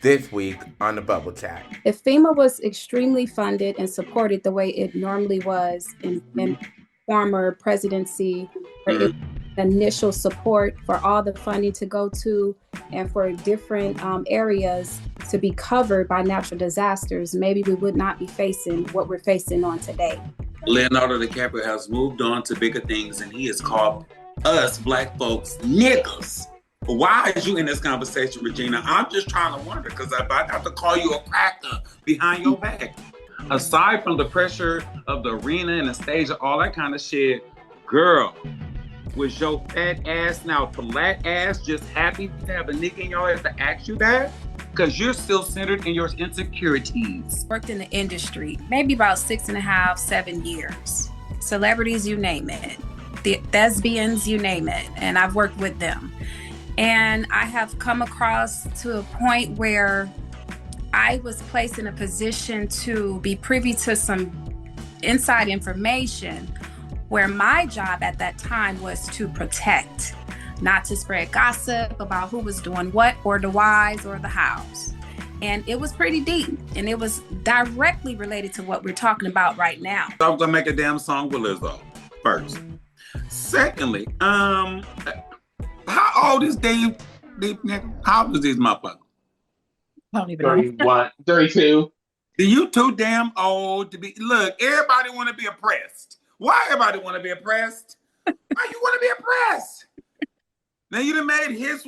this week on the Bubble Chat. If FEMA was extremely funded and supported the way it normally was in former presidency, where it initial support for all the funding to go to and for different areas to be covered by natural disasters, maybe we would not be facing what we're facing on today. Leonardo DiCaprio has moved on to bigger things, and he has called us Black folks niggas. Why is you in this conversation, Regina? I'm just trying to wonder, because if I have to call you a cracker behind your back. Aside from the pressure of the arena and the stage and all that kind of shit, girl, was your fat ass, now flat ass, just happy to have a nigga in your ass to ask you that? Because you're still centered in your insecurities. Worked in the industry, maybe about 6.5, 7 years. Celebrities, you name it. The thespians, you name it. And I've worked with them. And I have come across to a point where I was placed in a position to be privy to some inside information where my job at that time was to protect, not to spread gossip about who was doing what or the whys or the hows. And it was pretty deep, and it was directly related to what we're talking about right now. I'm gonna make a damn song with Lizzo first. Secondly, how old is Dave nigga? How old is this motherfucker? I don't even know. 31, 32. Do you too damn old to be? Look, everybody want to be oppressed. Why everybody want to be oppressed? Why you want to be oppressed? Now you done made his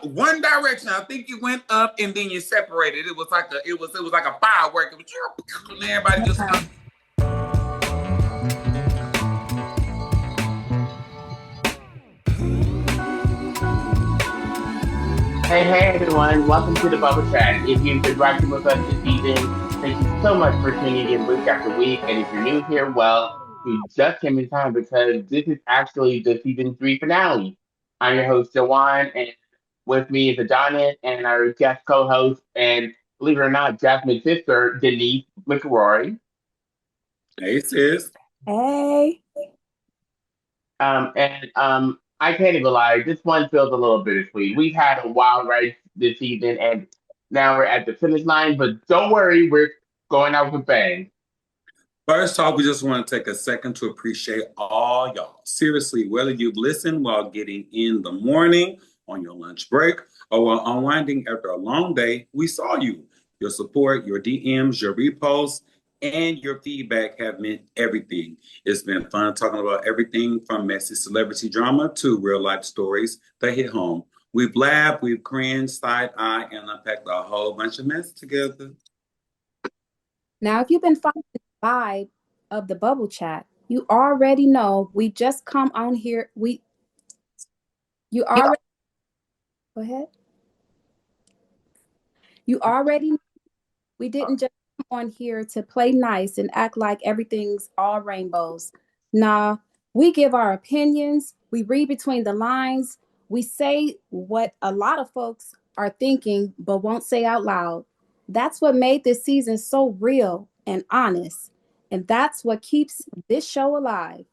one direction. I think you went up and then you separated. It was like a firework. It was, and everybody just. Hey everyone, welcome to the Bubble Chat. If you've been rocking with us this season, thank you so much for tuning in week after week. And if you're new here, well, you just came in time because this is actually the season 3 finale. I'm your host, Jawan, and with me is Adonis and our guest co-host, and believe it or not, Jasmine's sister, Denise McRoy. Hey sis. Hey. I can't even lie, this one feels a little bittersweet. We've had a wild ride this season, and now we're at the finish line, but don't worry, we're going out with a bang. First off, we just want to take a second to appreciate all y'all. Seriously, whether you've listened while getting in the morning, on your lunch break, or while unwinding after a long day, we saw you. Your support, your DMs, your reposts, and your feedback have meant everything. It's been fun talking about everything from messy celebrity drama to real life stories that hit home. We've laughed, we've cringed, side-eye, and unpacked a whole bunch of mess together. Now, if you've been following the vibe of the Bubble Chat, you already know we just come on here. You already go ahead. You already know we didn't just come on here to play nice and act like everything's all rainbows. Nah, we give our opinions, we read between the lines, we say what a lot of folks are thinking but won't say out loud. That's what made this season so real and honest. And that's what keeps this show alive.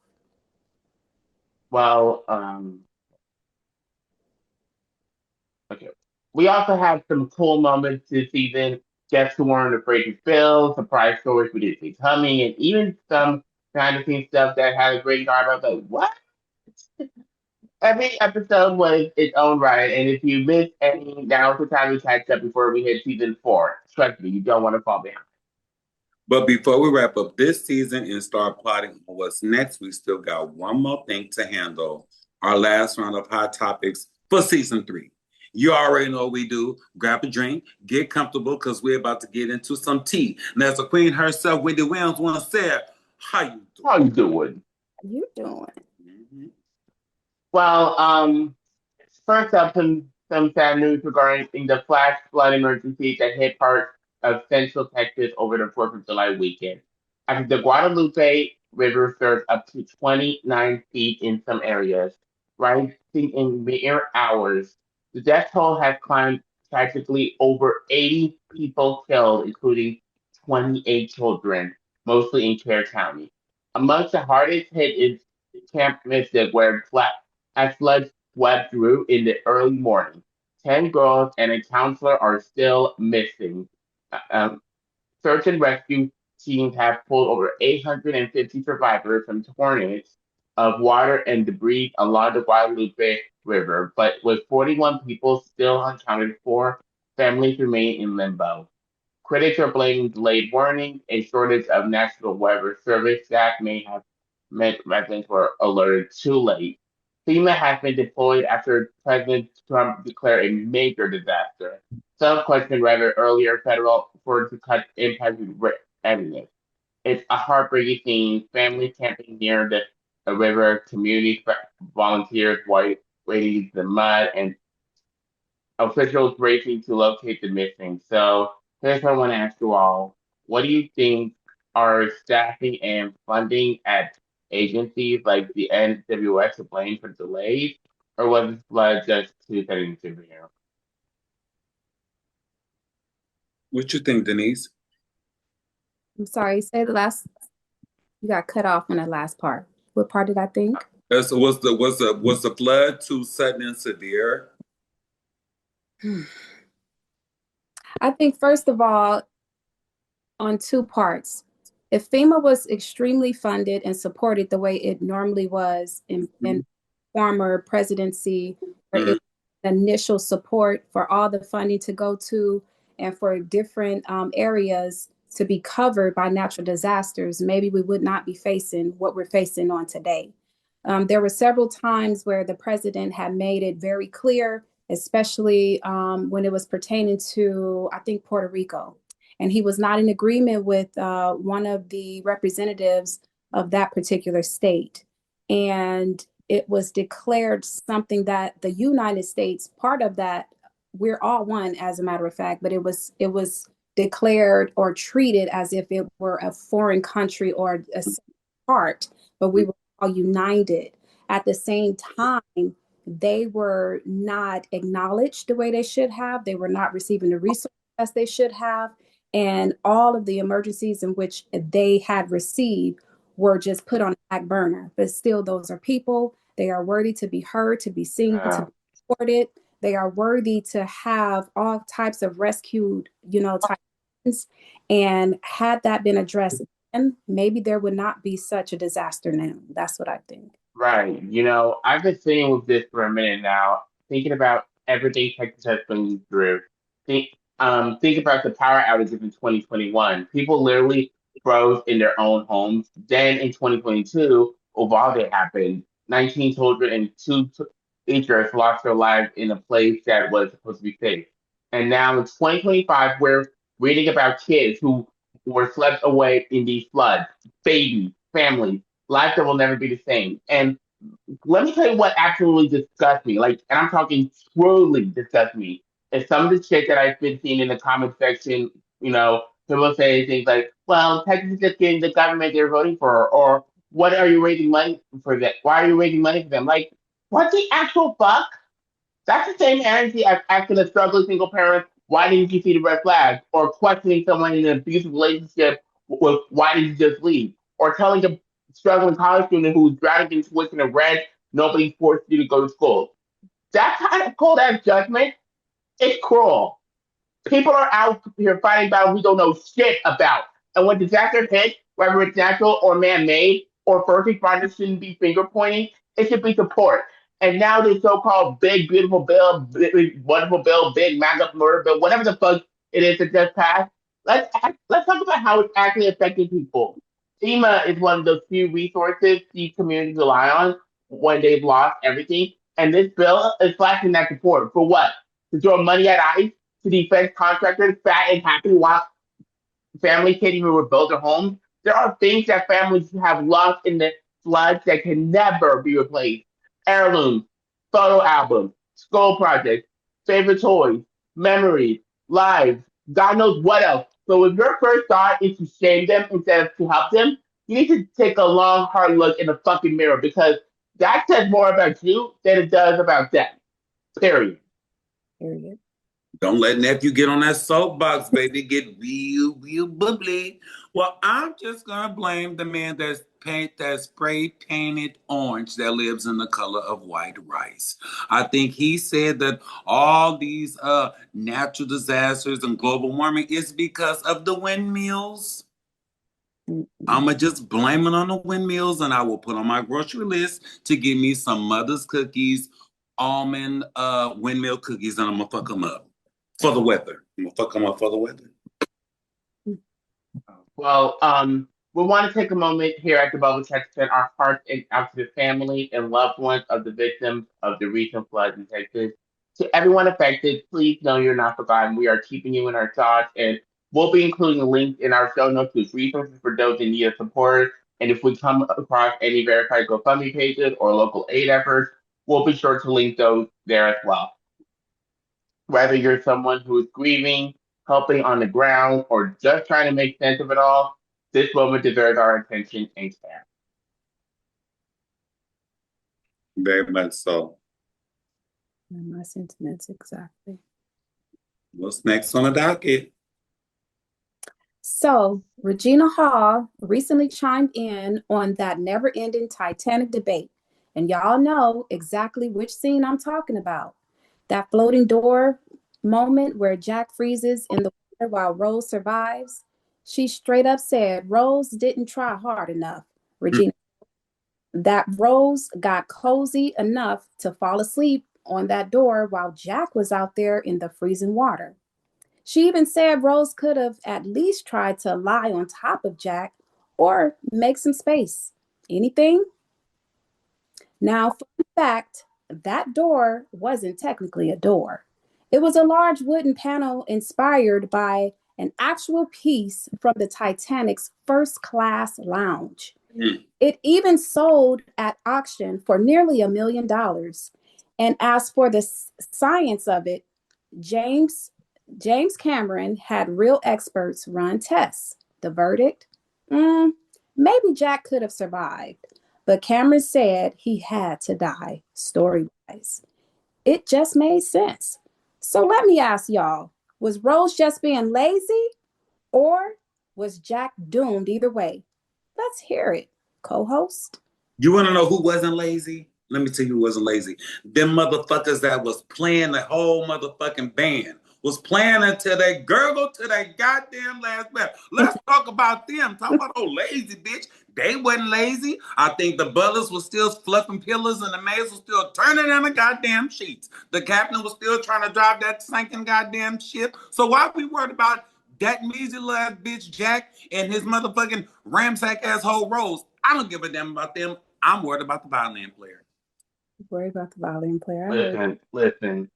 Well, okay. We also had some cool moments this season. Guests who weren't afraid to fail, surprise stories we didn't see coming, and even some behind the scenes stuff that had a great vibe. I was like, what? Every episode was its own right, and if you missed any, now's the time to catch up before we hit season 4. Trust me, you don't want to fall behind. But before we wrap up this season and start plotting on what's next, we still got one more thing to handle. Our last round of hot topics for season 3. You already know what we do. Grab a drink, get comfortable, because we're about to get into some tea. And as the queen herself, Wendy Williams, once said, how you doing? How you doing? You doing? Mm-hmm. Well, first up, some sad news regarding the flash flood emergency that hit parts of Central Texas over the 4th of July weekend. After the Guadalupe River surged up to 29 feet in some areas, rising in mere hours, the death toll has climbed tragically over 80 people killed, including 28 children, mostly in Kerr County. Amongst the hardest hit is Camp Mystic, where as floods swept through in the early morning. 10 girls and a counselor are still missing. Um, Search and rescue teams have pulled over 850 survivors from torrents of water and debris along the Guadalupe River, but with 41 people still unaccounted for, families remain in limbo. Critics are blaming delayed warning, a shortage of National Weather Service staff may have meant residents were alerted too late. FEMA has been deployed after President Trump declared a major disaster. Some question whether earlier federal efforts to cut impacted readiness. It's a heartbreaking scene. Families camping near the river, community volunteers wading in the mud, and officials racing to locate the missing. So here's what I want to ask you all. What do you think are staffing and funding at agencies like the NWS to blame for delays, or was the flood just too sudden to severe? What you think, Denise? I'm sorry, say the last, you got cut off on the last part. What part did I think? Was the flood too sudden and severe? I think, first of all, on two parts. If FEMA was extremely funded and supported the way it normally was in former presidency, where it initial support for all the funding to go to and for different areas to be covered by natural disasters, maybe we would not be facing what we're facing on today. There were several times where the president had made it very clear, especially when it was pertaining to, I think, Puerto Rico. And he was not in agreement with one of the representatives of that particular state. And it was declared something that the United States, part of that, we're all one, as a matter of fact, but it was declared or treated as if it were a foreign country or a part, but we were all united. At the same time, they were not acknowledged the way they should have. They were not receiving the resources as they should have. And all of the emergencies in which they had received were just put on a back burner. But still, those are people. They are worthy to be heard, to be seen, to be supported. They are worthy to have all types of rescued, types. And had that been addressed, then maybe there would not be such a disaster now. That's what I think. Right. I've been sitting with this for a minute now, thinking about everything Texas has been through. Think about the power outages in 2021. People literally froze in their own homes. Then in 2022, Uvalde happened. 19 children and two teachers lost their lives in a place that was supposed to be safe. And now in 2025, we're reading about kids who were swept away in these floods, babies, families, lives that will never be the same. And let me tell you what absolutely disgusts me. And I'm talking truly disgusts me. Is some of the shit that I've been seeing in the comment section, people say things like, well, Texas is just getting the government they're voting for, or what are you raising money for that? Why are you raising money for them? Like, what the actual fuck? That's the same energy as asking a struggling single parent, why didn't you see the red flag? Or questioning someone in an abusive relationship with why did you just leave? Or telling a struggling college student who's drowning in tuition and rent, nobody forced you to go to school. That kind of cold ass judgment, it's cruel. People are out here fighting battles we don't know shit about. And when disasters hit, whether it's natural or man-made, or first responders shouldn't be finger pointing, it should be support. And now this so-called big, beautiful bill, wonderful bill, big MAGA murder bill, whatever the fuck it is that just passed, let's talk about how it's actually affecting people. FEMA is one of those few resources these communities rely on when they've lost everything. And this bill is flashing that support. For what? To throw money at ICE, to defense contractors fat and happy while families can't even rebuild their homes. There are things that families have lost in the floods that can never be replaced. Heirlooms, photo albums, school projects, favorite toys, memories, lives, God knows what else. So if your first thought is to shame them instead of to help them, you need to take a long, hard look in the fucking mirror because that says more about you than it does about them. Period. Period. Don't let nephew get on that soapbox, baby. Get real, real bubbly. Well, I'm just gonna blame the man that spray painted orange that lives in the color of white rice. I think he said that all these natural disasters and global warming is because of the windmills. I'ma just blame it on the windmills, and I will put on my grocery list to give me some mother's cookies, almond windmill cookies, and I'm gonna fuck them up. For the weather. I'm gonna fuck them up for the weather. Well, we want to take a moment here at the Bubble Chat to send our hearts out to the family and loved ones of the victims of the recent floods in Texas. To everyone affected, please know you're not forgotten. We are keeping you in our thoughts, and we'll be including links in our show notes with resources for those in need of support. And if we come across any verified GoFundMe pages or local aid efforts, we'll be sure to link those there as well. Whether you're someone who is grieving, helping on the ground, or just trying to make sense of it all, this moment deserves our attention and care. Very much so. And my sentiments, exactly. What's next on the docket? So, Regina Hall recently chimed in on that never-ending Titanic debate. And y'all know exactly which scene I'm talking about. That floating door moment where Jack freezes in the water while Rose survives. She straight up said Rose didn't try hard enough, Regina. That Rose got cozy enough to fall asleep on that door while Jack was out there in the freezing water. She even said Rose could have at least tried to lie on top of Jack or make some space. Anything? Now, for the fact, that door wasn't technically a door. It was a large wooden panel inspired by an actual piece from the Titanic's first class lounge. It even sold at auction for nearly $1 million. And as for the science of it, James Cameron had real experts run tests. The verdict? Maybe Jack could have survived, but Cameron said he had to die, story-wise. It just made sense. So let me ask y'all, was Rose just being lazy, or was Jack doomed either way? Let's hear it, co-host. You want to know who wasn't lazy? Let me tell you who wasn't lazy. Them motherfuckers that was playing the whole motherfucking band was playing until they gurgled to their goddamn last breath. Let's talk about them. Talk about old lazy bitch. They wasn't lazy. I think the butlers was still fluffing pillows and the maids was still turning in the goddamn sheets. The captain was still trying to drive that sinking goddamn ship. So why are we worried about that measly ass bitch Jack and his motherfucking ramsack asshole Rose? I don't give a damn about them. I'm worried about the violin player. Worry about the violin player. Listen.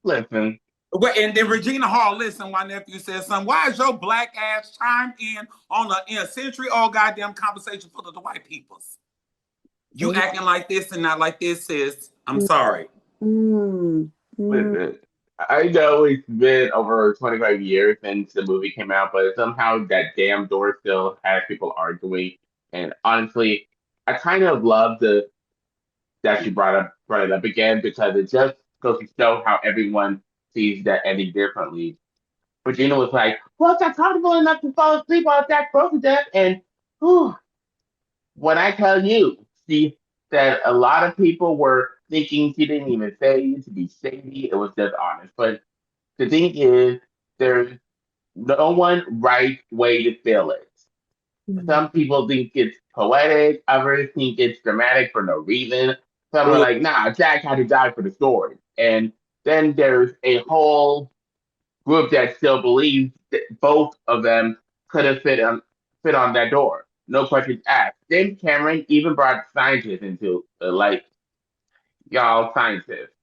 Well, and then Regina Hall, listen, my nephew said something. Why is your black ass chimed in on a century-old goddamn conversation full of the white peoples? You acting like this and not like this, sis. I'm sorry. Listen, I know it's been over 25 years since the movie came out, but somehow that damn door still has people arguing. And honestly, I kind of love that she brought it up again because it just goes to show how everyone sees that ending differently. Regina was like, "Well, it's not comfortable enough to fall asleep while Jack froze to death." And when I tell you, she said a lot of people were thinking she didn't even say it to be shady. It was just honest. But the thing is, there's no one right way to feel it. Some people think it's poetic, others think it's dramatic for no reason. Some are like, nah, Jack had to die for the story. And then there's a whole group that still believes that both of them could have fit on that door. No questions asked. James Cameron even brought scientists into the light. Y'all, scientists.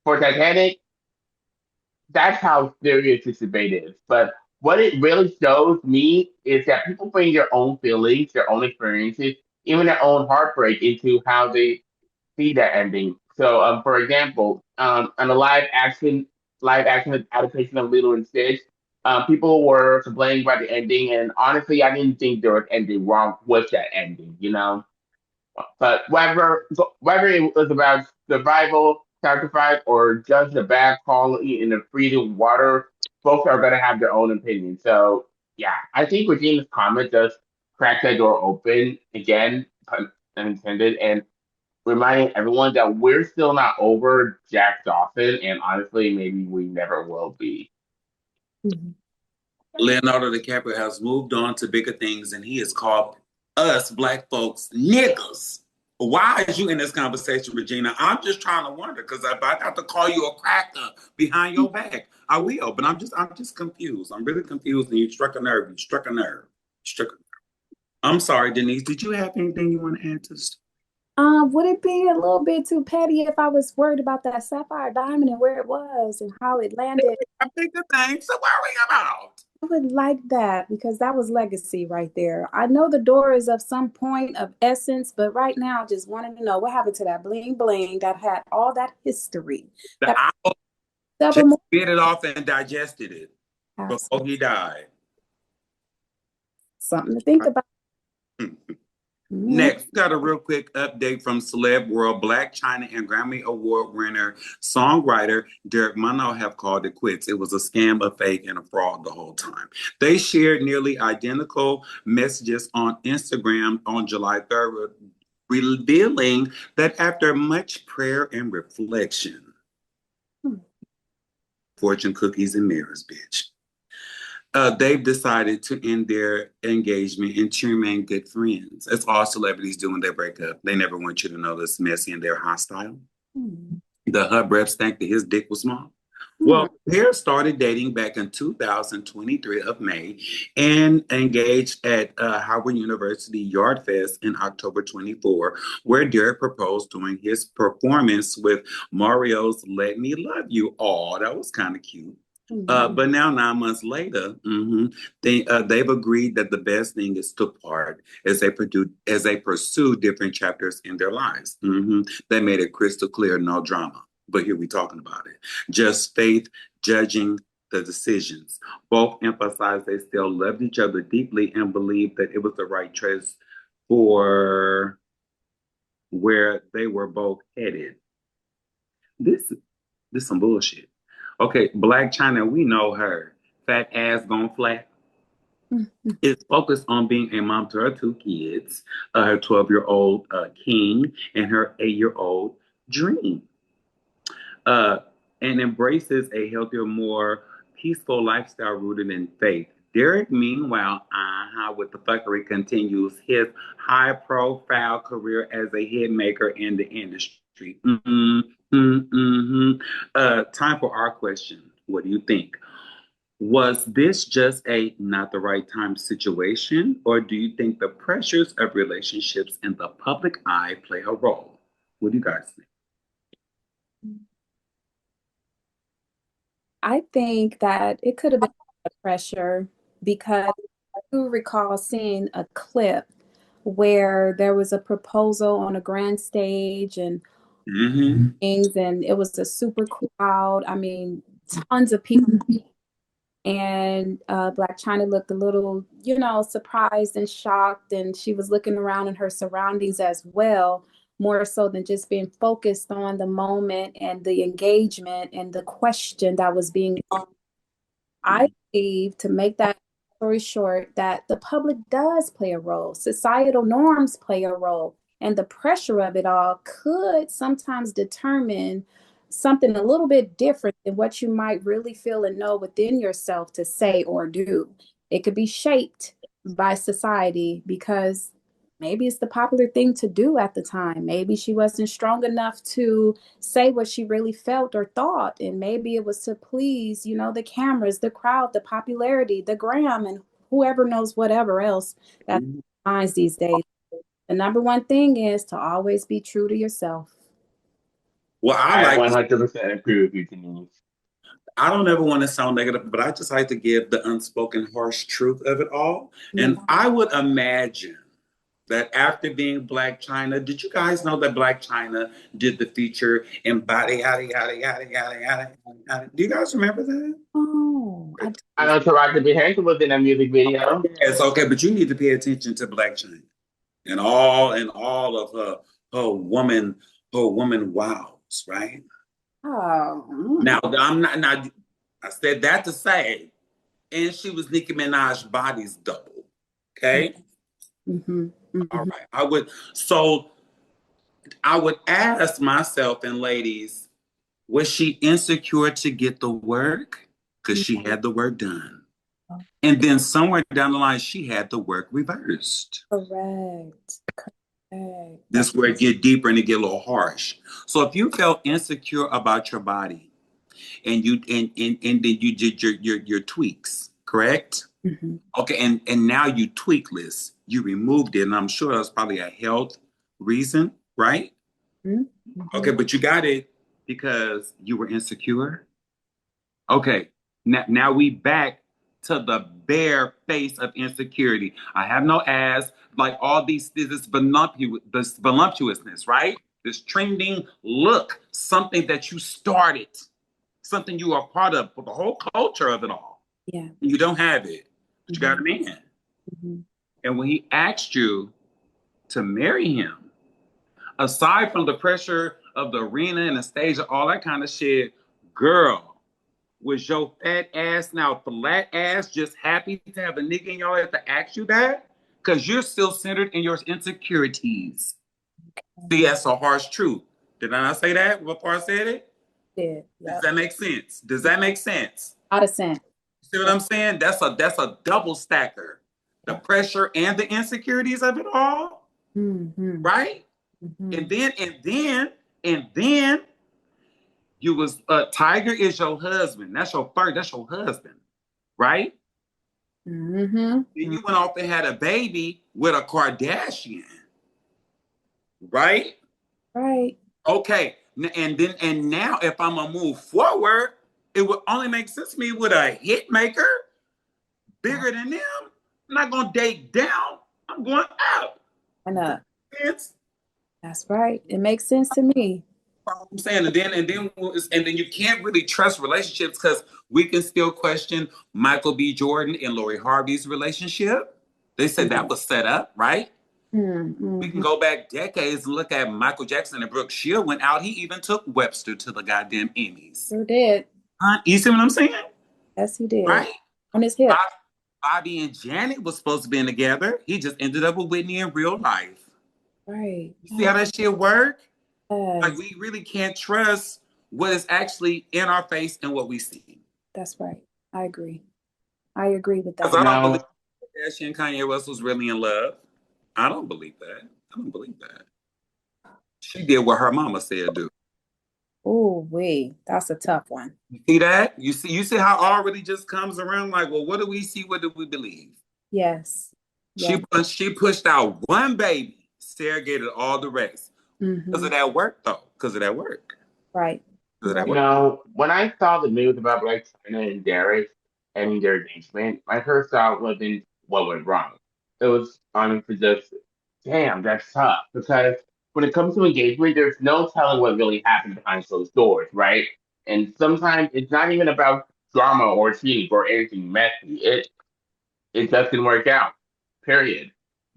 For Titanic, that's how serious this debate is. But what it really shows me is that people bring their own feelings, their own experiences, even their own heartbreak into how they see that ending. So, for example, on a live action adaptation of Lilo and Stitch, people were complaining about the ending, and honestly, I didn't think there was anything wrong with that ending. You know, But whether it was about survival, sacrifice, or just the bad quality in the freezing water, folks are gonna have their own opinion. So yeah, I think Regina's comment does crack that door open again, pun unintended, and reminding everyone that we're still not over Jack Dawson, and honestly, maybe we never will be. Mhm. Leonardo DiCaprio has moved on to bigger things, and he has called us black folks niggas. Why is you in this conversation, Regina? I'm just trying to wonder because if I got to call you a cracker behind your back, I will. But I'm just confused. I'm really confused, and you struck a nerve. You struck a nerve. You struck a nerve. I'm sorry, Denise. Did you have anything you want to add to this? Would it be a little bit too petty if I was worried about that sapphire diamond and where it was and how it landed? I think the things to worry about. I would like that because that was legacy right there. I know the door is of some point of essence, but right now, I just wanted to know what happened to that bling bling that had all that history. The That owl just several bit it off and digested it more before he died. something to think about. Next, got a real quick update from Celeb World. Black China and Grammy Award winner songwriter Derek Munro have called it quits. It was a scam, a fake, and a fraud the whole time. They shared nearly identical messages on Instagram on July 3rd, revealing that after much prayer and reflection, fortune cookies and mirrors, bitch. They've decided to end their engagement and to remain good friends. As all celebrities do when they break up. They never want you to know this messy and they're hostile. The hub rep stank that his dick was small. Well, the pair started dating back in 2023 of May and engaged at Howard University Yard Fest in October 24, where Derek proposed during his performance with Mario's Let Me Love You. Oh, that was kind of cute. But now 9 months later, they've agreed that the best thing is to part as they pursue different chapters in their lives. They made it crystal clear, no drama. But here we talking about it. Just faith judging the decisions. Both emphasized they still loved each other deeply and believed that it was the right choice for where they were both headed. This some bullshit. Okay, Black China, we know her. Fat ass gone flat. Is focused on being a mom to her 2 kids, her 12-year-old King and her 8-year-old Dream. And embraces a healthier, more peaceful lifestyle rooted in faith. Derek, meanwhile, with the fuckery, continues his high-profile career as a hit maker in the industry. Time for our question. What do you think? Was this just a not the right time situation, or do you think the pressures of relationships in the public eye play a role? What do you guys think? I think that it could have been pressure because I do recall seeing a clip where there was a proposal on a grand stage and things, and it was a super crowd. I mean, tons of people. And Black China looked a little, surprised and shocked, and she was looking around in her surroundings as well, more so than just being focused on the moment and the engagement and the question that was being asked. I believe, to make that story short, that the public does play a role. Societal norms play a role. And the pressure of it all could sometimes determine something a little bit different than what you might really feel and know within yourself to say or do. It could be shaped by society because maybe it's the popular thing to do at the time. Maybe she wasn't strong enough to say what she really felt or thought. And maybe it was to please, the cameras, the crowd, the popularity, the gram, and whoever knows whatever else that finds these days. The number one thing is to always be true to yourself. Well, I 100% agree with you, Denise. I don't ever want to sound negative, but I just like to give the unspoken harsh truth of it all. And I would imagine that after being Black China, did you guys know that Black China did the feature in Body Yada Yada Yada Yada Yada Yada? Do you guys remember that? Oh, I know Taraji P. Henson was in a music video. It's okay, but you need to pay attention to Black China. and all of her woman wows, right? Oh. Now I'm not now I said that to say, and she was Nicki Minaj body's double. Okay. Mm-hmm. All Mm-hmm. right. I would ask myself and ladies, was she insecure to get the work? Because she had the work done. And then somewhere down the line, she had the work reversed. Correct. Correct. This is where it get deeper and it get a little harsh. So if you felt insecure about your body and then you did your tweaks, correct? Mm-hmm. Okay, and now you tweakless. You removed it, and I'm sure that's probably a health reason, right? Mm-hmm. Okay, but you got it because you were insecure. Okay, now we back to the bare face of insecurity. I have no ass, like all this voluptuousness, right? This trending look, something that you started, something you are part of, for the whole culture of it all. Yeah. You don't have it, but you got a man. Mm-hmm. And when he asked you to marry him, aside from the pressure of the arena and the stage and all that kind of shit, girl, was your fat ass now flat ass just happy to have a nigga in your life to ask you that? Because you're still centered in your insecurities. See, that's a harsh truth. Did I not say that before I said it? Yeah. Does Yep. that make sense? Does that make sense? Out of sense. See what I'm saying? That's a double stacker. The pressure and the insecurities of it all, Mm-hmm. right? Mm-hmm. And then you was Tiger is your husband. That's your husband, right? Mm-hmm. Then you went off and had a baby with a Kardashian, right? Right. Okay. And now if I'm gonna move forward, it would only make sense to me with a hit maker bigger than them. I'm not gonna date down. I'm going up. And It's that's right. It makes sense to me. I'm saying, and then you can't really trust relationships because we can still question Michael B. Jordan and Lori Harvey's relationship. They said that was set up, right? Mm-hmm. We can go back decades and look at Michael Jackson and Brooke Shield went out. He even took Webster to the goddamn Emmys. Sure did. You see what I'm saying? Yes, he did. Right? On his hip. Bobby and Janet was supposed to be together. He just ended up with Whitney in real life. Right. You see how that shit work? Yes. Like we really can't trust what is actually in our face and what we see. That's right. I agree. I agree with that. Because I don't No, believe that she and Kanye West was really in love. I don't believe that. I don't believe that. She did what her mama said do. Oh, wait. That's a tough one. You see that? You see how it already just comes around like, well, what do we see? What do we believe? Yes. Yes. She pushed out one baby, surrogated all the rest. Mm-hmm. Because of that work, though. Because of that work. Right. Because of that Right. you work. know, when I saw the news about Black China and Derek ending their engagement, my first thought wasn't what went wrong. It was honestly just, damn, that's tough. Because when it comes to engagement, there's no telling what really happened behind closed doors, right? And sometimes it's not even about drama or cheating or anything messy. It doesn't work out. Period.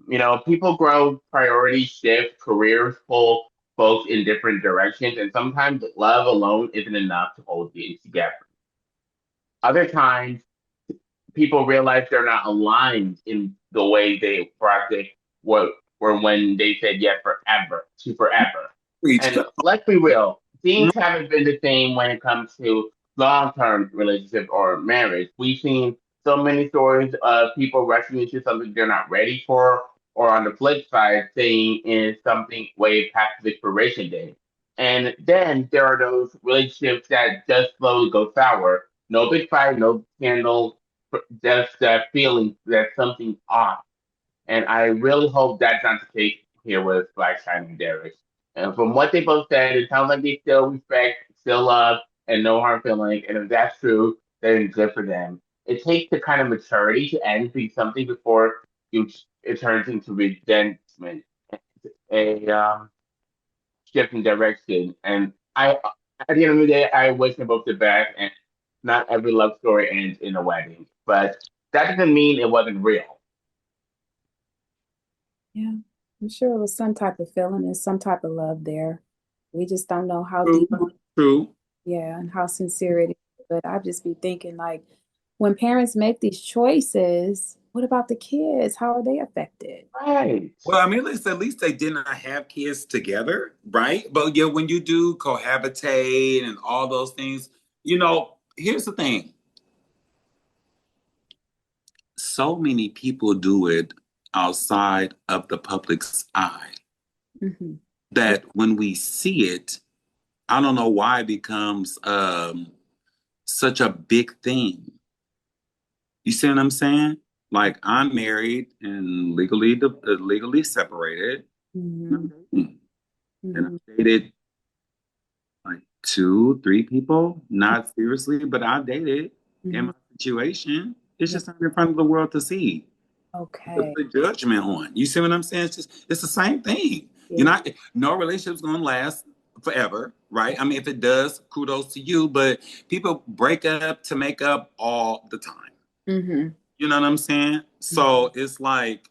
You know, people grow, priorities shift, careers pull folks in different directions, and sometimes love alone isn't enough to hold you together. Other times, people realize they're not aligned in the way they practice what or when they said yes forever to forever. Preach. And let's be real, things haven't been the same when it comes to long-term relationships or marriage. We've seen so many stories of people rushing into something they're not ready for, or on the flip side, saying in something way past the expiration date. And then there are those relationships that just slowly go sour. No big fight, no scandal, just that feeling that something's off. And I really hope that's not the case here with Black China and Derek. And from what they both said, it sounds like they still respect, still love, and no hard feelings. And if that's true, then good for them. It takes the kind of maturity to end something before it turns into resentment, a shift in direction. And at the end of the day, I wish them both the best. And not every love story ends in a wedding, but that doesn't mean it wasn't real. Yeah. I'm sure it was some type of feeling and some type of love there. We just don't know how True. deep, True. yeah, and how sincere it is. But I just be thinking, like, when parents make these choices, what about the kids? How are they affected? Right. Well, I mean, at least they did not have kids together, right? But yeah, when you do cohabitate and all those things, here's the thing. So many people do it outside of the public's eye Mm-hmm. that when we see it, I don't know why it becomes such a big thing. You see what I'm saying? Like I'm married and legally separated. Mm-hmm. And Mm-hmm. I've dated like two, three people, not seriously, but I've dated in Mm-hmm. my situation. It's Yeah. just not in front of the world to see. To Okay. put judgment on. You see what I'm saying? It's the same thing. You're Yeah. not no relationship's gonna last forever, right? I mean, if it does, kudos to you, but people break up to make up all the time. Mm-hmm. You know what I'm saying? So it's like,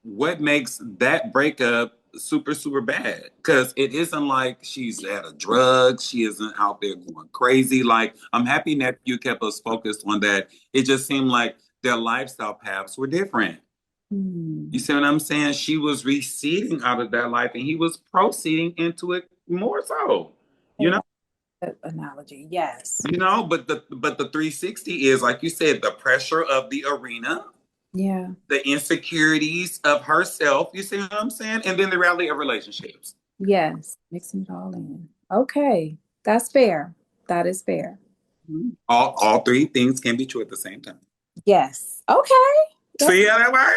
what makes that breakup super, super bad? Because it isn't like she's at a drug, she isn't out there going crazy. Like, I'm happy that you kept us focused on that. It just seemed like their lifestyle paths were different. You Mm-hmm. see what I'm saying? She was receding out of that life and he was proceeding into it more so. You know? Good analogy. Yes. But the 360 is like you said, the pressure of the arena, Yeah. the insecurities of herself, you see what I'm saying? And then the reality of relationships. Yes. Mixing it all in. Okay. That's fair. That is fair. All three things can be true at the same time. Yes. Okay. That's See how that works?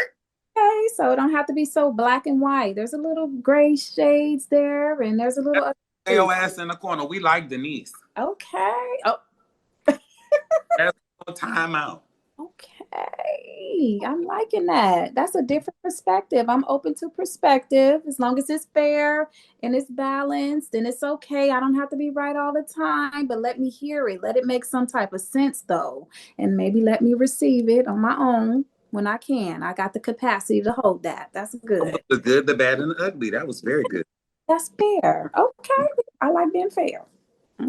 okay. So it don't have to be so black and white. There's a little gray shades there, and there's a little other Stay too. your ass in the corner. We like Denise. Okay. Oh, That's no time out. okay. I'm liking that. That's a different perspective. I'm open to perspective. As long as it's fair and it's balanced and it's okay. I don't have to be right all the time, but let me hear it. Let it make some type of sense though. And maybe let me receive it on my own when I can. I got the capacity to hold that. That's good. The good, the bad, and the ugly. That was very good. That's fair. Okay. I like being fair.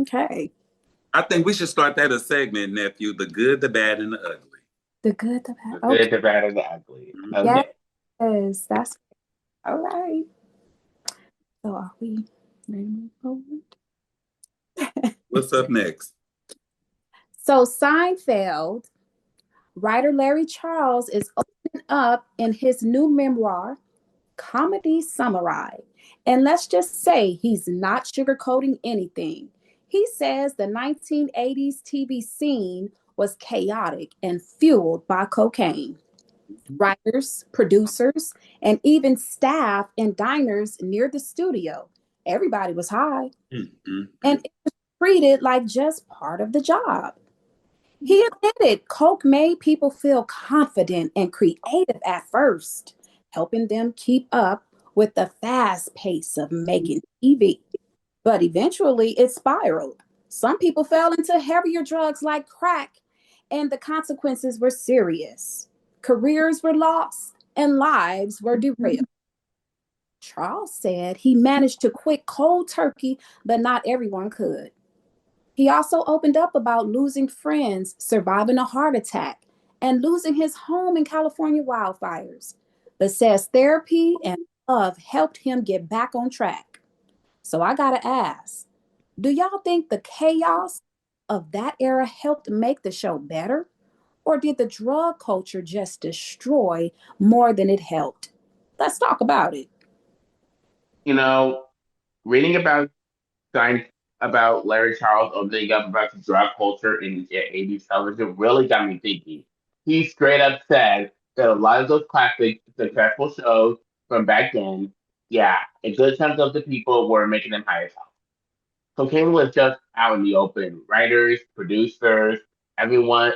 Okay. I think we should start that a segment, nephew. The good, the bad, and the ugly. The good, the bad. The Okay. good, the bad, and the ugly. Mhm. Okay. Yes. That's all right. So are we ready to move forward? What's up next? So Seinfeld, writer Larry Charles is opening up in his new memoir, Comedy Samurai. And let's just say he's not sugarcoating anything. He says the 1980s TV scene was chaotic and fueled by cocaine. Writers, producers, and even staff in diners near the studio. Everybody was high, Mm-hmm. and it was treated like just part of the job. He admitted Coke made people feel confident and creative at first, helping them keep up with the fast pace of making TV. But eventually it spiraled. Some people fell into heavier drugs like crack, and the consequences were serious. Careers were lost and lives were derailed. Charles said he managed to quit cold turkey, but not everyone could. He also opened up about losing friends, surviving a heart attack, and losing his home in California wildfires, but says therapy and love helped him get back on track. So I gotta ask, do y'all think the chaos of that era helped make the show better? Or did the drug culture just destroy more than it helped? Let's talk about it. You know, reading science about Larry Charles opening up about the drug culture in 80s television really got me thinking. He straight up said that a lot of those classic successful shows from back then, yeah, a good chunk of the people were making them high as hell. Cocaine was just out in the open. Writers, producers, everyone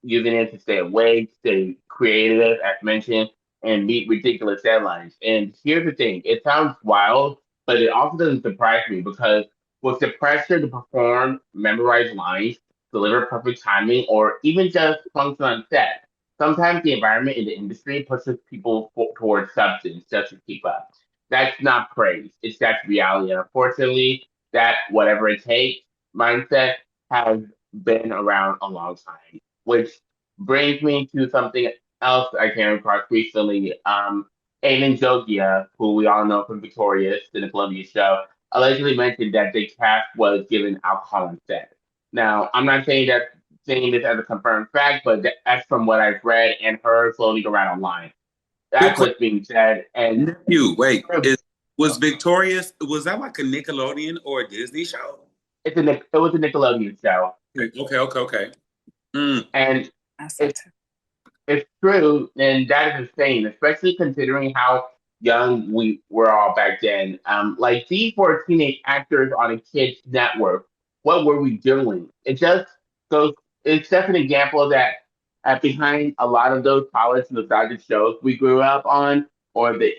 using it to stay awake, stay creative, as mentioned, and meet ridiculous deadlines. And here's the thing, it sounds wild, but it also doesn't surprise me because with the pressure to perform, memorize lines, deliver perfect timing, or even just function on set, sometimes the environment in the industry pushes people towards substance just to keep up. That's not praise. It's that's reality. And unfortunately, that whatever it takes mindset has been around a long time, which brings me to something else I came across recently. Aiden Jogia, who we all know from Victorious, the Nickelodeon show, allegedly mentioned that the cast was given alcohol instead. Now, I'm not saying this as a confirmed fact, but that's from what I've read and heard floating around online. Quick That's what's being said, and nephew, wait, was Victorious, was that like a Nickelodeon or a Disney show? it was a Nickelodeon show, Okay. Mm. and I saw it's too. it's true, and that is insane, especially considering how young we were all back then. Like these were teenage actors on a kids network. What were we doing? It just goes. It's just an example that behind a lot of those polished nostalgic shows we grew up on, or the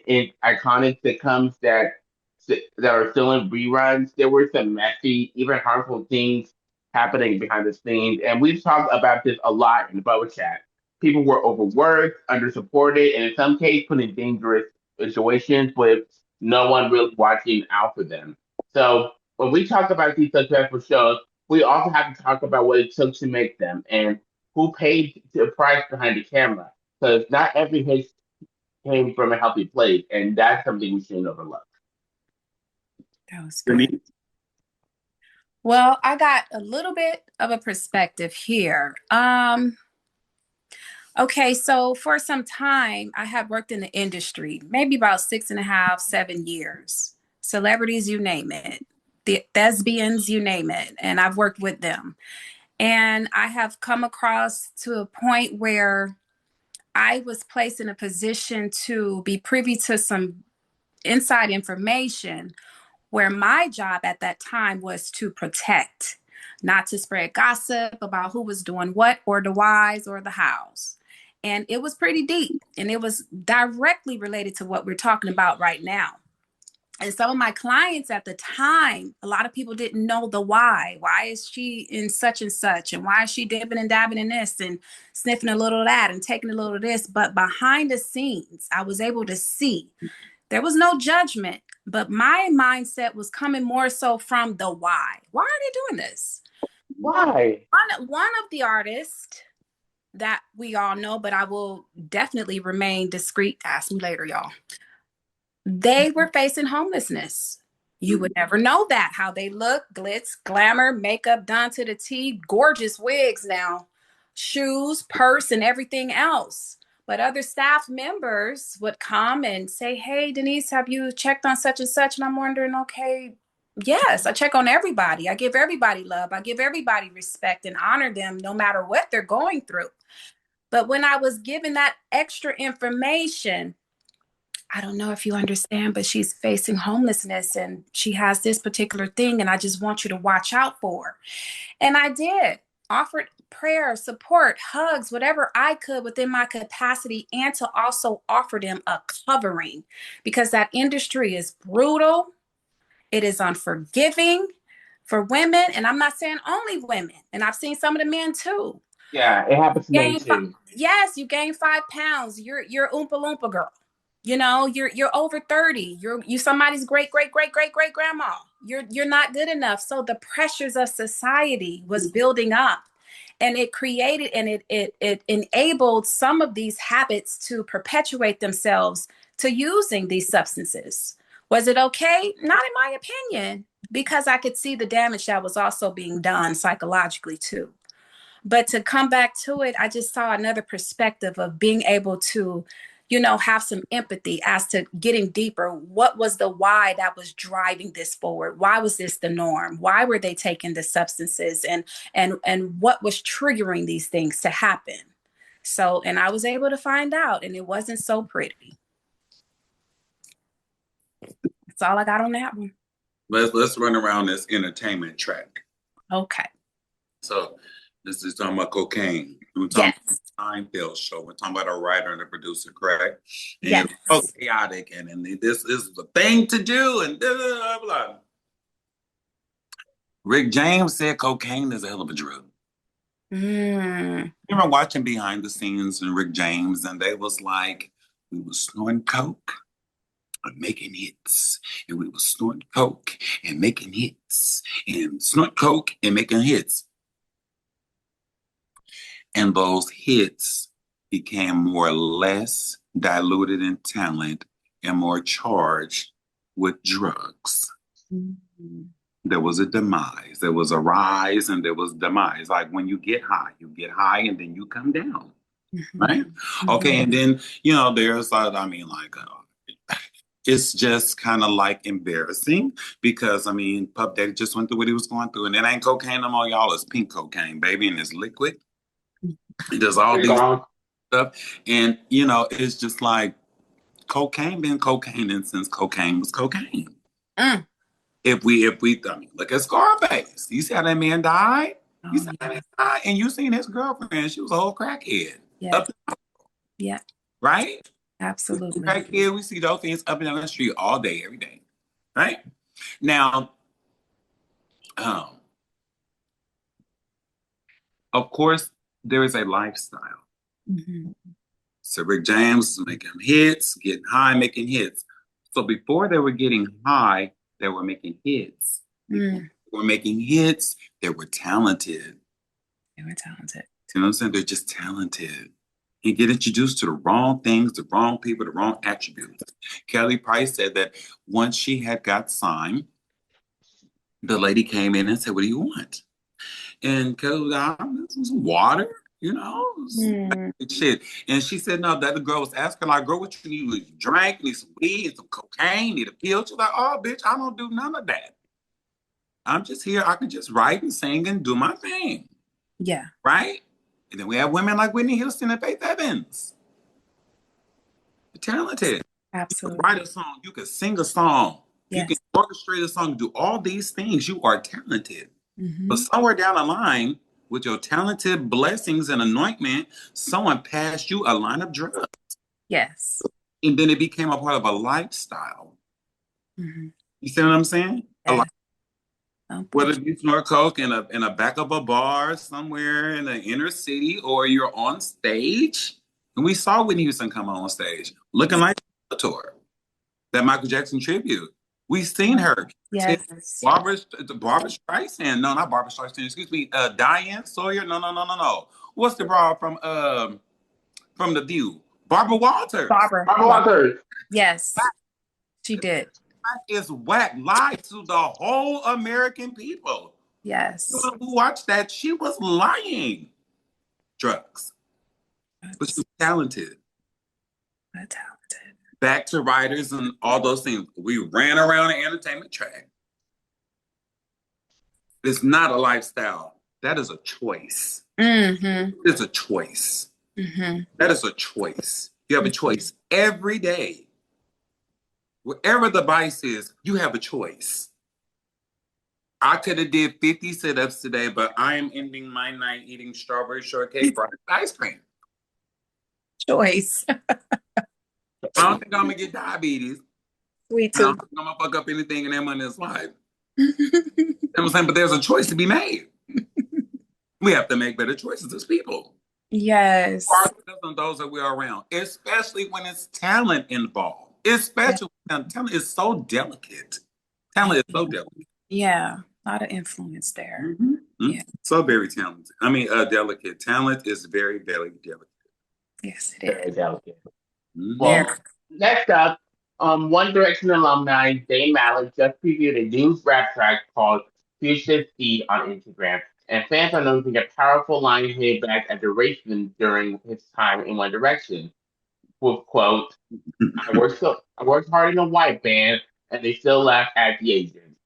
iconic sitcoms that are still in reruns, there were some messy, even harmful things happening behind the scenes, and we've talked about this a lot in the Bubble Chat. People were overworked, undersupported, and in some cases put in dangerous situations with no one really watching out for them. So when we talk about these successful shows, we also have to talk about what it took to make them and who paid the price behind the camera. Because not every hit came from a healthy place, and that's something we shouldn't overlook. That was good. Well, I got a little bit of a perspective here. Okay, so for some time, I have worked in the industry, maybe about 6.5, 7 years. Celebrities, you name it, the thespians, you name it, and I've worked with them. And I have come across to a point where I was placed in a position to be privy to some inside information where my job at that time was to protect, not to spread gossip about who was doing what or the whys or the hows. And it was pretty deep and it was directly related to what we're talking about right now. And some of my clients at the time, a lot of people didn't know the why. Why is she in such and such? And why is she dipping and dabbing in this and sniffing a little of that and taking a little of this? But behind the scenes, I was able to see there was no judgment, but my mindset was coming more so from the why. Why are they doing this? Why? One of the artists that we all know, but I will definitely remain discreet. Ask me later, y'all. They were facing homelessness. You would never know that, how they look, glitz, glamour, makeup done to the T, gorgeous wigs now, shoes, purse, and everything else. But other staff members would come and say, hey, Denise, have you checked on such and such? And I'm wondering, okay, yes, I check on everybody. I give everybody love. I give everybody respect and honor them no matter what they're going through. But when I was given that extra information, I don't know if you understand, but she's facing homelessness and she has this particular thing. And I just want you to watch out for her. And I did, offered prayer, support, hugs, whatever I could within my capacity, and to also offer them a covering because that industry is brutal. It is unforgiving for women. And I'm not saying only women. And I've seen some of the men too. Yeah, it happens to me Gain fi- too. yes, you gain 5 pounds. You're Oompa Loompa girl. You know, you're over 30. You somebody's great grandma. You're not good enough. So the pressures of society was building up, and it created and it enabled some of these habits to perpetuate themselves to using these substances. Was it okay? Not in my opinion, because I could see the damage that was also being done psychologically too. But to come back to it, I just saw another perspective of being able to, have some empathy as to getting deeper. What was the why that was driving this forward? Why was this the norm? Why were they taking the substances and what was triggering these things to happen? So, and I was able to find out, and it wasn't so pretty. That's all I got on that one. Let's run around this entertainment track. Okay. So this is talking about cocaine. We're talking Yes. about Seinfeld show. We're talking about a writer and a producer, correct? And Yes. it's so chaotic, and this is the thing to do, and blah, blah, blah. Rick James said cocaine is a hell of a drug. Mm. I remember watching behind the scenes and Rick James, and they was like, we was snorting coke and making hits, and we was snorting coke and making hits, and snort coke and making hits, and those hits became more or less diluted in talent and more charged with drugs. Mm-hmm. There was a demise, there was a rise, and there was demise. Like when you get high and then you come down, right? Mm-hmm. Okay, and then there's I mean, like it's just kind of like embarrassing because I mean, Pup Daddy just went through what he was going through, and it ain't cocaine no more, y'all. It's pink cocaine, baby, and it's liquid. It does all these stuff, and it's just like cocaine been cocaine since cocaine was cocaine. Mm. If we, I mean, look at Scarface. You see how that man died? You Oh, see how yeah. that man died? And you seen his girlfriend. She was a whole crackhead. Yeah. Up, Yeah. right? Absolutely. Crackhead, we see those things up and down the street all day, every day. Right? Now, um, of course, there is a lifestyle. Mm-hmm. So Rick James was making hits, getting high, making hits. So before they were getting high, they were making hits. Before they were making hits, they were talented. They were talented. You know what I'm saying? They're just talented. You get introduced to the wrong things, the wrong people, the wrong attributes. Kelly Price said that once she had got signed, the lady came in and said, "What do you want?" And Kelly was like, "Some water, shit." And she said, "No." The other girl was asking, like, "Girl, what you need? You drink, you need some weed, and some cocaine, need a pill." She's like, "Oh, bitch, I don't do none of that. I'm just here. I can just write and sing and do my thing." Yeah. Right? And then we have women like Whitney Houston and Faith Evans. They're talented. Absolutely. You can write a song. You can sing a song. Yes. You can orchestrate a song. Do all these things. You are talented. Mm-hmm. But somewhere down the line, with your talented blessings and anointment, someone passed you a line of drugs. Yes. And then it became a part of a lifestyle. Mm-hmm. You see what I'm saying? Yes. Whether you snort coke in a back of a bar somewhere in the inner city, or you're on stage. And we saw Whitney Houston come on stage looking like tour, that Michael Jackson tribute. We've seen her. Yes. Barbara Streisand. No, not Barbara Streisand. Excuse me. Diane Sawyer. No. What's the broad from The View? Barbara Walters. Barbara Walters. Yes, she did. That is whack. Lied to the whole American people. Yes. Who watched that? She was lying. Drugs. But she was talented. Talented. Back to writers and all those things. We ran around the entertainment track. It's not a lifestyle. That is a choice. Mm-hmm. It's a choice. Mm-hmm. That is a choice. You have a choice every day. Wherever the vice is, you have a choice. I could have did 50 sit-ups today, but I am ending my night eating strawberry shortcake fried ice cream. Choice. I don't think I'm gonna get diabetes. Sweet I don't tooth. think I'm gonna fuck up anything in that money's life. You know what I'm saying? But there's a choice to be made. We have to make better choices as people. Yes. On those that we are around, especially when it's talent involved. Especially when talent is so delicate. Talent is so delicate. Yeah, a lot of influence there. Mm-hmm. Yeah. So very talented. I mean, delicate. Talent is very, very delicate. Yes, it Very is. delicate. Mm-hmm. Well, next up, One Direction alumni Zayn Malik just previewed a new rap track called Future Speed on Instagram, and fans are noticing a powerful line he back at the Raven during his time in One Direction, with quote, I worked hard in a white band, and they still laugh at the Asians."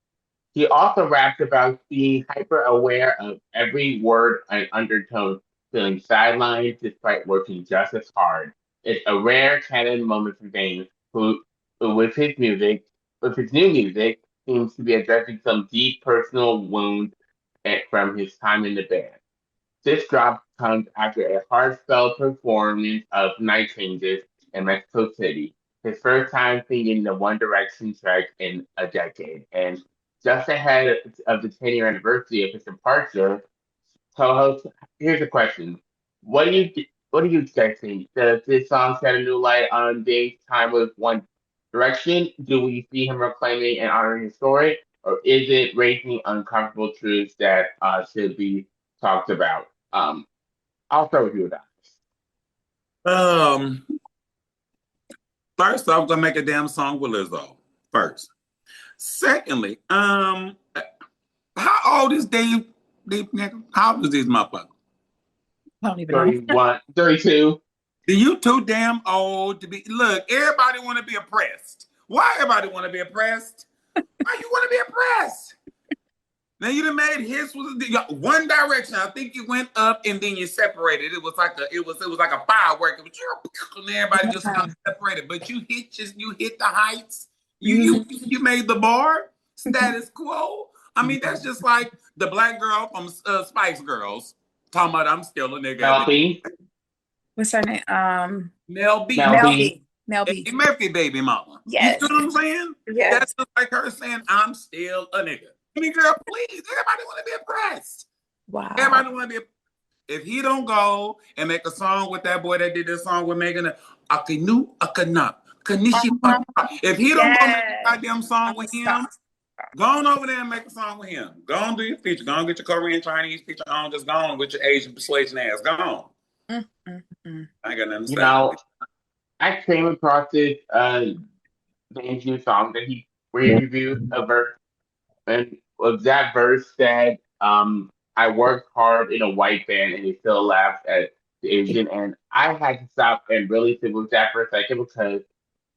He also raps about being hyper aware of every word and undertone, feeling sidelined despite working just as hard. It's a rare canon moment for Zayn, who with his new music, seems to be addressing some deep personal wounds from his time in the band. This drop comes after a heartfelt performance of Night Changes in Mexico City, his first time singing the One Direction track in a decade. And just ahead of the 10-year anniversary of his departure, co-host, here's a question: What do you guys think? Does this song shed a new light on Dave's time with One Direction? Do we see him reclaiming and honoring his story, or is it raising uncomfortable truths that should be talked about? I'll start with you, Adonis. Um, First, I'm gonna make a damn song with Lizzo. First. Secondly, how old is Dave? Nigga? How old is this motherfucker? I don't even know. 31, 32. You too damn old to be. Look, everybody want to be oppressed. Why everybody want to be oppressed? Why you want to be oppressed? Now you done made his One Direction. I think you went up and then you separated. It was like a firework. It was, and everybody just kind of separated. But you hit the heights. You made the bar status quo. I mean, that's just like the black girl from Spice Girls talking about I'm still a nigga. Mel B. What's her name? Mel B. Mel B. Eddie Murphy baby mama. Yes. You see what I'm saying? Yes. That's just like her saying I'm still a nigga. I mean, girl, please. Everybody want to be oppressed. Wow. Everybody want to be. If he don't go and make a song with that boy that did this song with Megan, Akinu Akana Kanishi. If he don't go make a goddamn song with him, go on over there and make a song with him. Go on do your feature. Go on get your Korean Chinese feature on. Just go on with your Asian persuasion ass. Go on. I ain't got nothing to say. You know, I came across this James new song that he reviewed a verse, and that verse said, I worked hard in a white band and he still laughs at the Asian. And I had to stop and really sit with that for a second because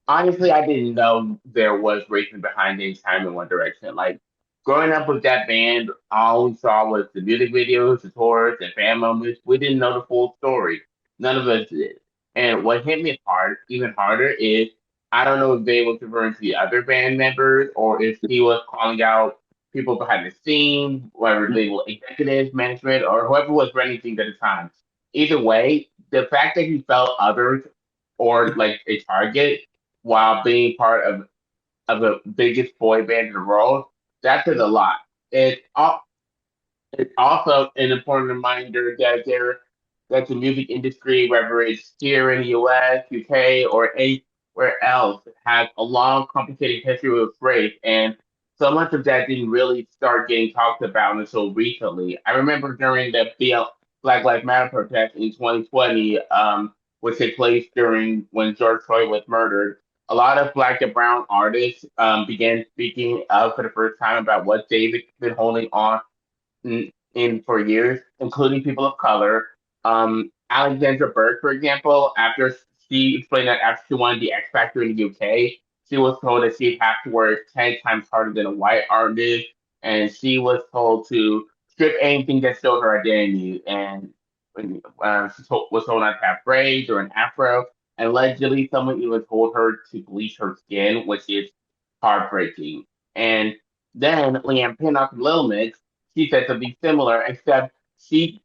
honestly, I didn't know there was racism behind Dave's time in One Direction. Like, growing up with that band, all we saw was the music videos, the tours, the fan moments. We didn't know the full story. None of us did. And what hit me hard, even harder, is I don't know if Dave was referring to the other band members or if he was calling out people behind the scenes, whether they were executives, management, or whoever was running things at the time. Either way, the fact that he felt others or like a target while being part of the biggest boy band in the world, that says a lot. It's also an important reminder that the music industry, whether it's here in the US, UK, or anywhere else, has a long, complicated history with race, and so much of that didn't really start getting talked about until recently. I remember during the Black Lives Matter protest in 2020, which took place during when George Floyd was murdered. A lot of Black and Brown artists began speaking up for the first time about what they've been holding on in for years, including people of color. Alexandra Burke, for example, after she explained that after she won the X Factor in the UK, she was told that she'd have to work 10 times harder than a white artist, and she was told to strip anything that showed her identity. And was told not to have braids or an afro. And allegedly, someone even told her to bleach her skin, which is heartbreaking. And then Leanne Pinnock from Little Mix, she said something similar, except she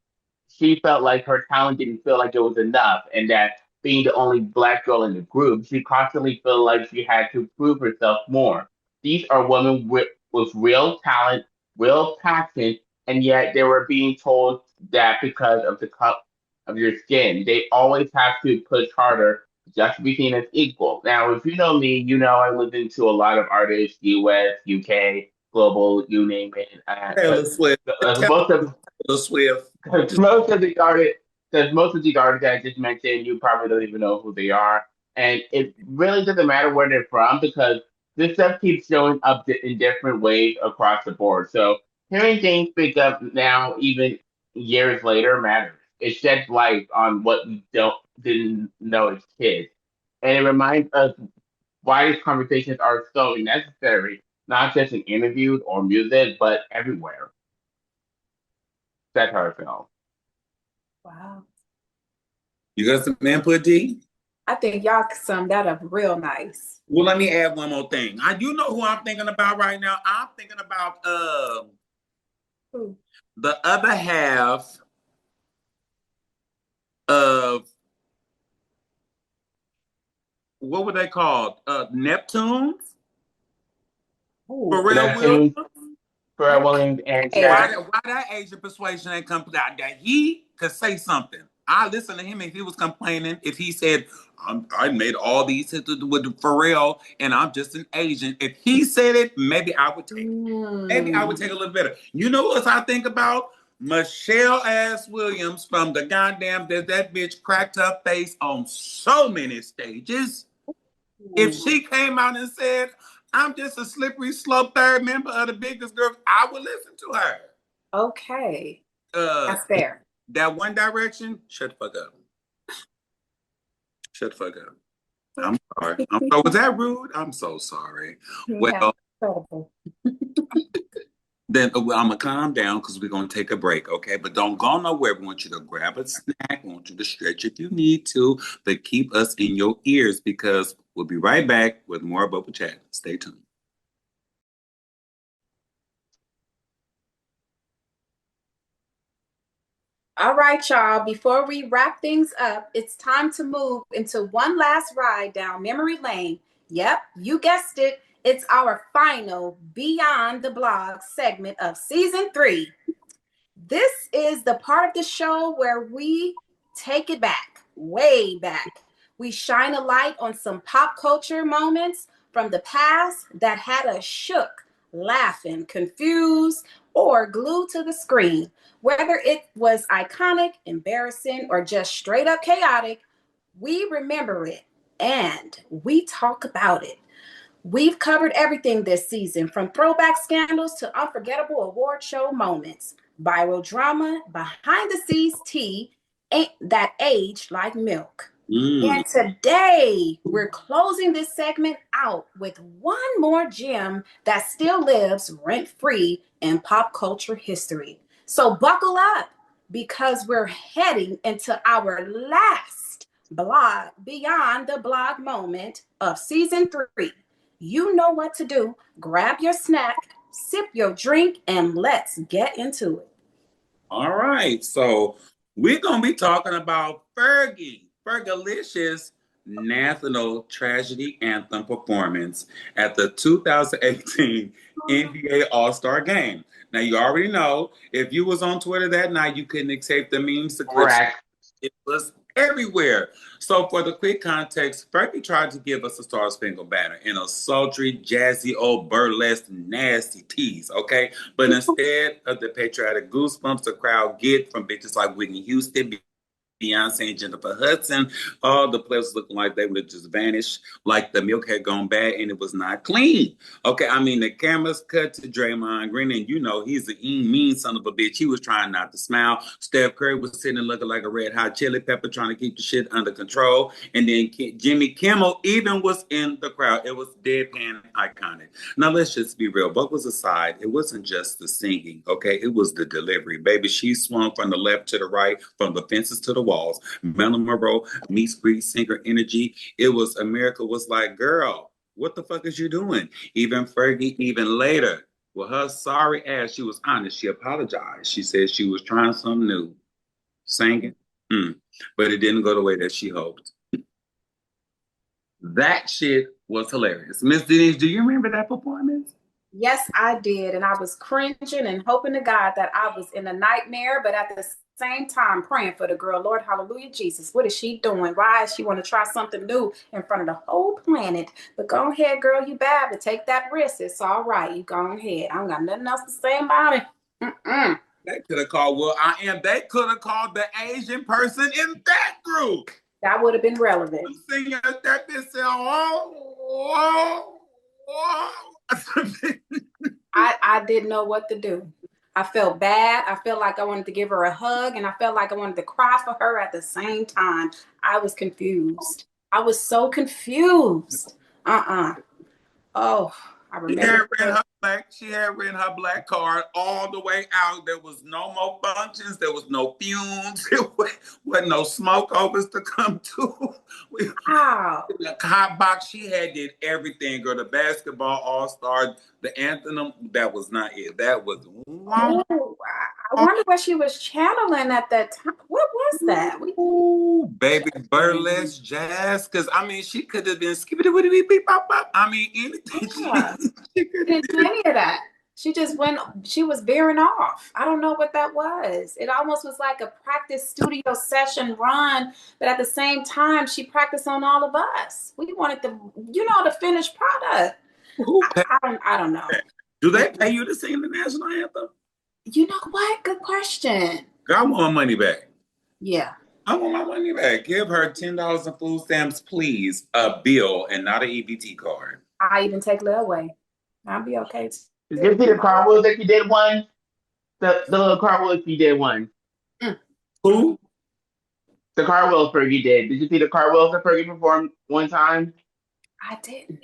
felt like her talent didn't feel like it was enough, and that being the only black girl in the group, she constantly felt like she had to prove herself more. These are women with real talent, real passion, and yet they were being told that because of the cut of your skin, they always have to push harder just to be seen as equal. Now, if you know me, you know I listen to a lot of artists, US, UK, global, you name it. Taylor Swift. Most of Taylor Swift. most of the artists, because most of these artists that I just mentioned, you probably don't even know who they are, and it really doesn't matter where they're from because this stuff keeps showing up in different ways across the board. So hearing things pick up now, even years later, matters. It sheds light on what we didn't know as kids, and it reminds us why these conversations are so necessary, not just in interviews or music, but everywhere. That's how I feel. Wow. You got some input, D? I think y'all summed that up real nice. Well, let me add one more thing. You know who I'm thinking about right now? I'm thinking about Who? the other half of what were they called? Neptunes? Ooh. Pharrell Neptunes. Williams? Pharrell Williams and Hey, Jazz. Why that Asian persuasion ain't come out? That he could say something. I listen to him if he was complaining. If he said, "I made all these hits with Pharrell, and I'm just an Asian." If he said it, maybe I would take. Maybe I would take a little better. You know what I think about? Michelle S. Williams from the goddamn that bitch cracked her face on so many stages. If she came out and said, "I'm just a slippery slope third member of the biggest girl," I would listen to her. Okay. Uh, That's fair. that One Direction, shut the fuck up. Shut the fuck up. I'm sorry. Was that rude? I'm so sorry. Well, Incredible. then I'm gonna calm down because we're gonna take a break, okay? But don't go nowhere. We want you to grab a snack. We want you to stretch if you need to, but keep us in your ears because we'll be right back with more Bubble Chat. Stay tuned. All right, y'all. Before we wrap things up, it's time to move into one last ride down memory lane. Yep, you guessed it. It's our final Beyond the Blog segment of season 3. This is the part of the show where we take it back, way back. We shine a light on some pop culture moments from the past that had us shook, laughing, confused, or glued to the screen. Whether it was iconic, embarrassing, or just straight up chaotic, we remember it and we talk about it. We've covered everything this season, from throwback scandals to unforgettable award show moments, viral drama, behind the scenes tea that aged like milk. And today, we're closing this segment out with one more gem that still lives rent-free in pop culture history. So buckle up, because we're heading into our last blog, Beyond the Blog moment of season 3. You know what to do. Grab your snack, sip your drink, and let's get into it. All right. So we're going to be talking about Fergalicious National Tragedy Anthem performance at the 2018 NBA All-Star Game. Now, you already know, if you was on Twitter that night, you couldn't escape the memes. Correct. It was everywhere. So for the quick context, Fergie tried to give us a Star Spangled Banner in a sultry, jazzy, old burlesque, nasty tease, okay? But instead of the patriotic goosebumps the crowd get from bitches like Whitney Houston, Beyonce and Jennifer Hudson, all the players looking like they would have just vanished, like the milk had gone bad and it was not clean. Okay, I mean, the cameras cut to Draymond Green, and you know he's a mean son of a bitch. He was trying not to smile. Steph Curry was sitting and looking like a red hot chili pepper, trying to keep the shit under control. And then Jimmy Kimmel even was in the crowd. It was deadpan iconic. Now, let's just be real. Vocals aside, it wasn't just the singing, okay? It was the delivery. Baby, she swung from the left to the right, from the fences to the walls. Marilyn Monroe meets Greek singer energy. It was America was like, girl, what the fuck is you doing? Even Fergie, even later, with her sorry ass, she was honest. She apologized. She said she was trying something new, singing, but it didn't go the way that she hoped. That shit was hilarious. Miss Denise, do you remember that performance? Yes, I did. And I was cringing and hoping to God that I was in a nightmare, but at the same time praying for the girl. Lord, hallelujah, Jesus. What is she doing? Why is she want to try something new in front of the whole planet? But go ahead, girl. You bad, but take that risk. It's all right. You go ahead. I don't got nothing else to say about it. They could have called They could have called the Asian person in that group. That would have been relevant. Singing that bitch said, oh. I didn't know what to do. I felt bad. I felt like I wanted to give her a hug, and I felt like I wanted to cry for her at the same time. I was confused. I was so confused. Oh, I remember. She had written her black card all the way out. There was no more functions. There was no fumes. There wasn't no smokeovers to come to. Wow. The hot box, she did everything, girl. The basketball all-star, the anthem, that was not it. That was wow. Oh, I wonder what she was channeling at that time. What was that? Ooh, baby, burlesque jazz. Because, I mean, she could have been skippity beep bop bop. I mean, anything. Yeah. She didn't do any of that. She just went, she was veering off. I don't know what that was. It almost was like a practice studio session run, but at the same time, she practiced on all of us. We wanted the finished product. I don't know. Do they pay you to sing the national anthem? You know what? Good question. I want my money back. Yeah. I want my money back. Give her $10 in food stamps, please. A bill and not an EBT card. I even take it away. I'll be okay. Did you see the cartwheels that you did one? The little cartwheels you did one. Who? The cartwheels Fergie did. Did you see the cartwheels that Fergie performed one time? I didn't.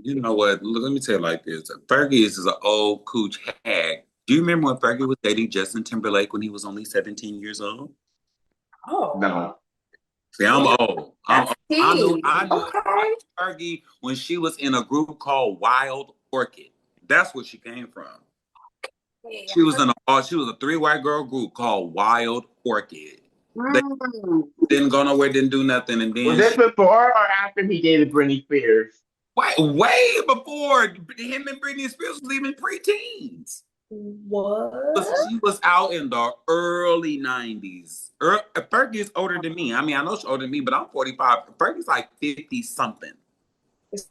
You know what? Look, let me tell you like this. Fergie is an old cooch hag. Do you remember when Fergie was dating Justin Timberlake when he was only 17 years old? Oh. No. See, I'm old. I knew Okay. Fergie when she was in a group called Wild Orchid. That's where she came from. She was in a three-white girl group called Wild Orchid. They didn't go nowhere, didn't do nothing, and then Was this before or after he dated Britney Spears? way before him and Britney Spears was even preteens. What? She was out in the early 90s. Fergie is older than me. I mean, I know she's older than me, but I'm 45. Fergie's like 50 something.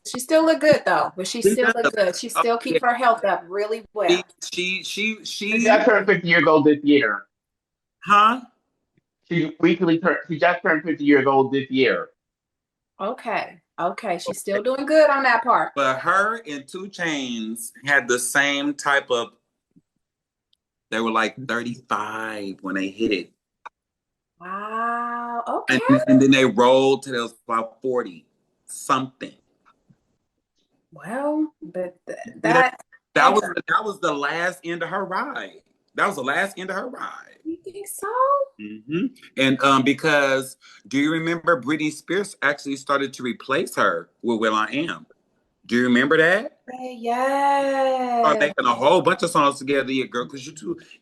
She still look good though, but she still look good. She still keep her health up really well. She just turned 50 years old this year. Huh? She just turned 50 years old this year. Okay. She's still doing good on that part. But her and 2 Chainz had the same type of. They were like 35 when they hit it. Wow. Okay. And then they rolled to those about 40 something. Well, but that was the last end of her ride. That was the last end of her ride. You think so? Mm-hmm. And because do you remember Britney Spears actually started to replace her with Will I Am? Do you remember that? Yeah. Started making a whole bunch of songs together, yeah, girl, because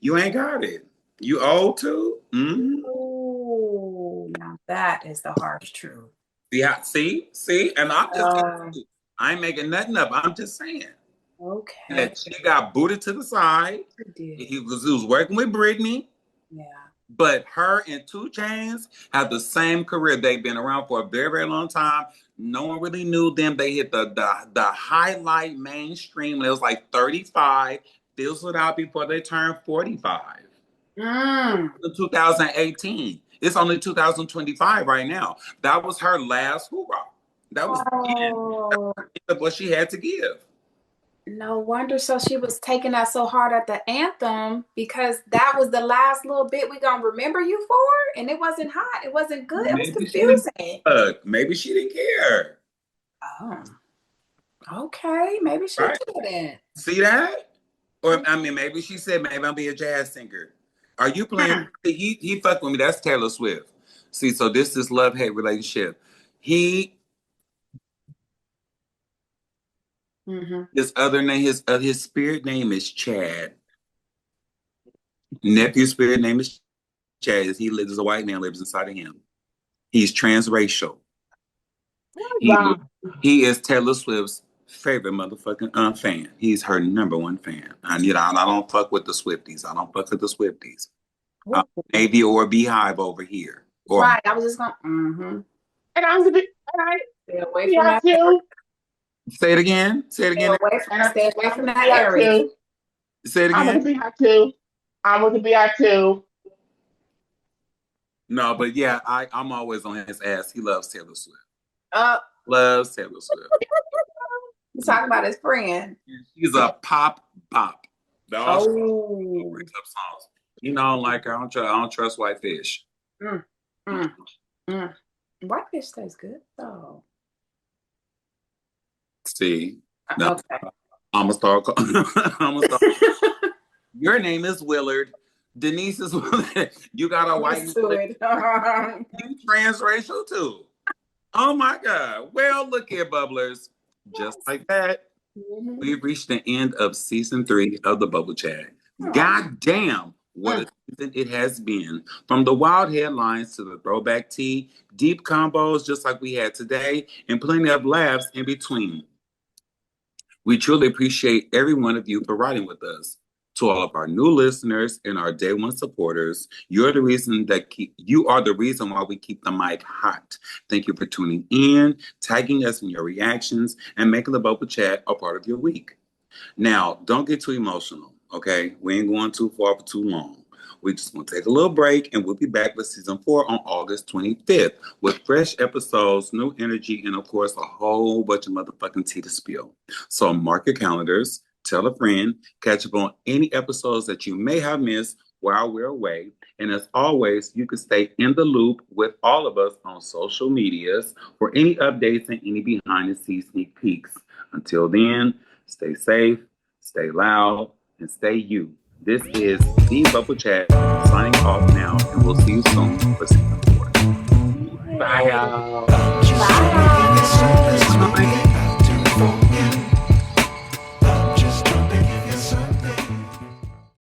you ain't got it. You old too. Mm-hmm. Ooh, now that is the harsh truth. Yeah, see, and I'm just I ain't making nothing up. I'm just saying. Okay. That she got booted to the side. He was working with Britney. Yeah. But her and 2 Chainz have the same career. They've been around for a very, very long time. No one really knew them. They hit the highlight mainstream when it was like 35, fizzled out before they turned 45. In 2018. It's only 2025 right now. That was her last hoorah. That was the end of what she had to give. No wonder. So she was taking that so hard at the anthem because that was the last little bit we gonna remember you for, and it wasn't hot. It wasn't good. It was confusing. Maybe she didn't care. Oh, okay. Maybe she didn't. See that? Or I mean, maybe she said, "Maybe I'll be a jazz singer." Are you playing? He fucked with me. That's Taylor Swift. See, so this is love-hate relationship. His other name, his spirit name is Chad. Nephew's spirit name is Chad. He lives as a white man, lives inside of him. He's transracial. He is Taylor Swift's favorite motherfucking fan. He's her number one fan. And I don't fuck with the Swifties. Maybe or Beehive over here. Right. I was just going. And I'm gonna stay away from that too. Say it again. Stay away from that area. Say it again. I'm gonna be hot too. No, but yeah, I'm always on his ass. He loves Taylor Swift. Loves Taylor Swift. He's talking about his friend. She's a pop bop. Oh. Songs. I don't like her. I don't trust Whitefish. Whitefish tastes good though. See, okay. I'm gonna start. Your name is Willard. Denise is Willard. You got a white. You transracial too. Oh my God. Well, look here, bubblers. Just like that, we've reached the end of season 3 of the Bubble Chat. God damn, what a season it has been. From the wild headlines to the throwback tea, deep combos just like we had today, and plenty of laughs in between. We truly appreciate every one of you for riding with us. To all of our new listeners and our day one supporters, you are the reason why we keep the mic hot. Thank you for tuning in, tagging us in your reactions, and making the Bubble Chat a part of your week. Now, don't get too emotional, okay? We ain't going too far for too long. We just want to take a little break, and we'll be back with season 4 on August 25th with fresh episodes, new energy, and of course, a whole bunch of motherfucking tea to spill. So mark your calendars, tell a friend, catch up on any episodes that you may have missed while we're away. And as always, you can stay in the loop with all of us on social medias for any updates and any behind-the-scenes sneak peeks. Until then, stay safe, stay loud, and stay you. This is The Bubble Chat signing off now, and we'll see you soon for season 4. Bye, y'all. Bye.